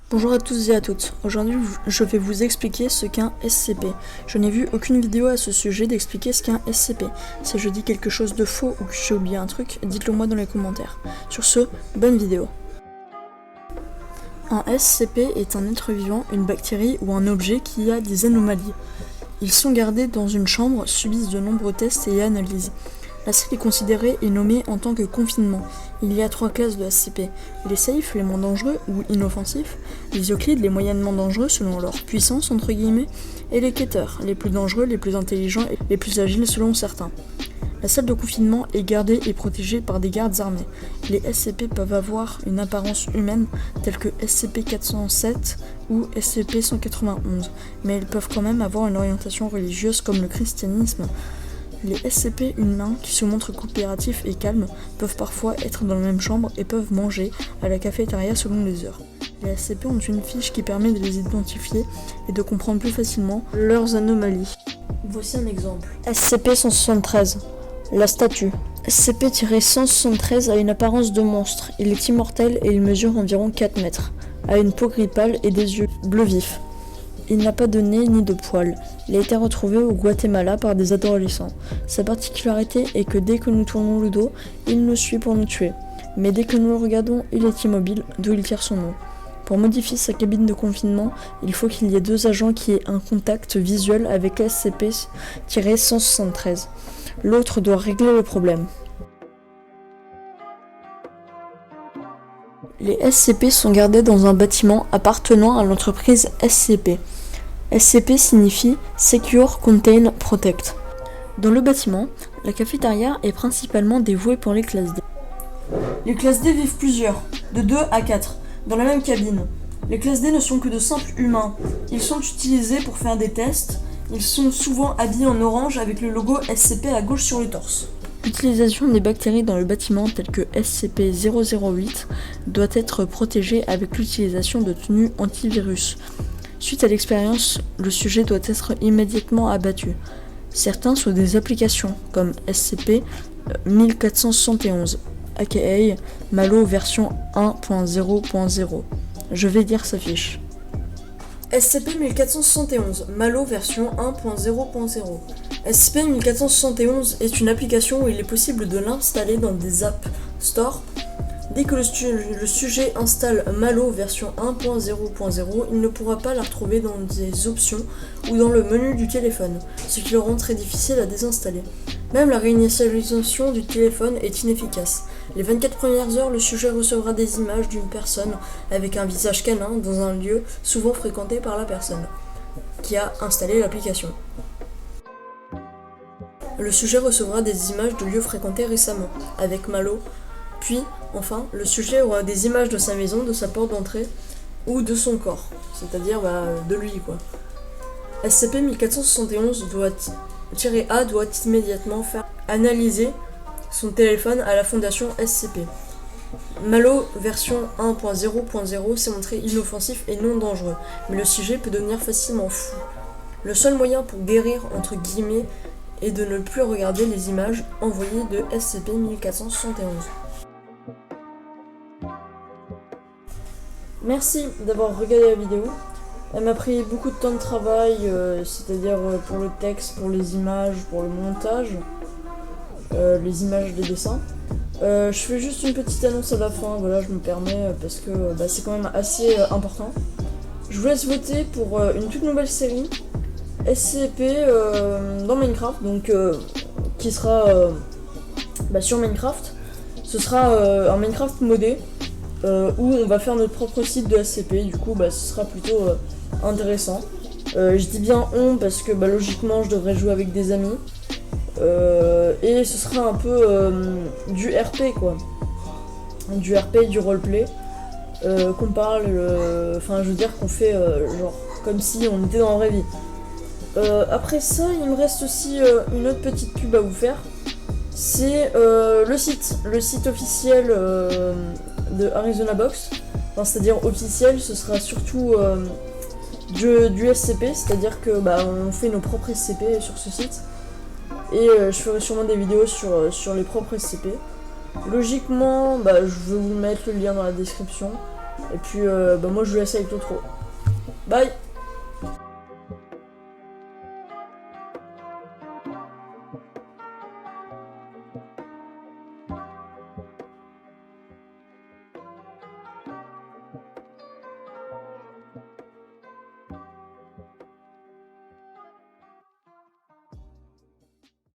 Bonjour à tous et à toutes, aujourd'hui je vais vous expliquer ce qu'est un SCP. Je n'ai vu aucune vidéo à ce sujet d'expliquer ce qu'est un SCP. Si je dis quelque chose de faux ou que j'ai oublié un truc, dites-le moi dans les commentaires. Sur ce, bonne vidéo. Un SCP est un être vivant, une bactérie ou un objet qui a des anomalies. Ils sont gardés dans une chambre, subissent de nombreux tests et analyses. La salle est considérée et nommée en tant que confinement. Il y a 3 classes de SCP. Les safe, les moins dangereux ou inoffensifs, les euclides, les moyennement dangereux selon leur puissance entre guillemets, et les quêteurs, les plus dangereux, les plus intelligents et les plus agiles selon certains. La salle de confinement est gardée et protégée par des gardes armés. Les SCP peuvent avoir une apparence humaine telle que SCP-407 ou SCP-191, mais ils peuvent quand même avoir une orientation religieuse comme le christianisme. Les SCP humains qui se montrent coopératifs et calmes peuvent parfois être dans la même chambre et peuvent manger à la cafétéria selon les heures. Les SCP ont une fiche qui permet de les identifier et de comprendre plus facilement leurs anomalies. Voici un exemple. SCP-173. La statue. SCP-173 a une apparence de monstre. Il est immortel et il mesure environ 4 mètres. A une peau gris pâle et des yeux bleus vifs. Il n'a pas de nez ni de poils. Il a été retrouvé au Guatemala par des adolescents. Sa particularité est que dès que nous tournons le dos, il nous suit pour nous tuer. Mais dès que nous le regardons, il est immobile, d'où il tire son nom. Pour modifier sa cabine de confinement, il faut qu'il y ait 2 agents qui aient un contact visuel avec SCP-173. L'autre doit régler le problème. Les SCP sont gardés dans un bâtiment appartenant à l'entreprise SCP. SCP signifie Secure, Contain, Protect. Dans le bâtiment, la cafétéria est principalement dévouée pour les classes D. Les classes D vivent plusieurs, de 2 à 4, dans la même cabine. Les classes D ne sont que de simples humains. Ils sont utilisés pour faire des tests. Ils sont souvent habillés en orange avec le logo SCP à gauche sur le torse. L'utilisation des bactéries dans le bâtiment telles que SCP-008 doit être protégée avec l'utilisation de tenues antivirus. Suite à l'expérience, le sujet doit être immédiatement abattu. Certains sont des applications comme SCP-1471, aka Malo version 1.0.0. Je vais lire sa fiche. SCP-1471, Malo version 1.0.0. SCP-1471 est une application où il est possible de l'installer dans des App Store. Dès que le sujet installe Malo version 1.0.0, il ne pourra pas la retrouver dans des options ou dans le menu du téléphone, ce qui le rend très difficile à désinstaller. Même la réinitialisation du téléphone est inefficace. Les 24 premières heures, le sujet recevra des images d'une personne avec un visage canin dans un lieu souvent fréquenté par la personne qui a installé l'application. Le sujet recevra des images de lieux fréquentés récemment, avec Malo, puis, enfin, le sujet aura des images de sa maison, de sa porte d'entrée, ou de son corps, c'est-à-dire de lui, quoi. SCP-1471 -A doit immédiatement faire analyser son téléphone à la fondation SCP. Malo version 1.0.0 s'est montré inoffensif et non dangereux, mais le sujet peut devenir facilement fou. Le seul moyen pour guérir, entre guillemets, est de ne plus regarder les images envoyées de SCP-1471. Merci d'avoir regardé la vidéo. Elle m'a pris beaucoup de temps de travail, c'est-à-dire pour le texte, pour les images, pour le montage, les images, les dessins. Je fais juste une petite annonce à la fin, voilà, je me permets parce que c'est quand même assez important. Je vous laisse voter pour une toute nouvelle série SCP dans Minecraft, donc qui sera sur Minecraft. Ce sera un Minecraft modé où on va faire notre propre site de SCP, du coup ce sera plutôt intéressant. Je dis bien on parce que logiquement je devrais jouer avec des amis et ce sera un peu du RP quoi, du RP, du roleplay, qu'on parle, je veux dire qu'on fait genre comme si on était dans la vraie vie. Après ça, il me reste aussi une autre petite pub à vous faire. C'est le site officiel de Arizona Box. Enfin, c'est-à-dire officiel, ce sera surtout du SCP, c'est-à-dire que on fait nos propres SCP sur ce site. Et je ferai sûrement des vidéos sur les propres SCP. Logiquement, je vais vous mettre le lien dans la description. Et puis moi je vous laisse avec l'autre. Bye.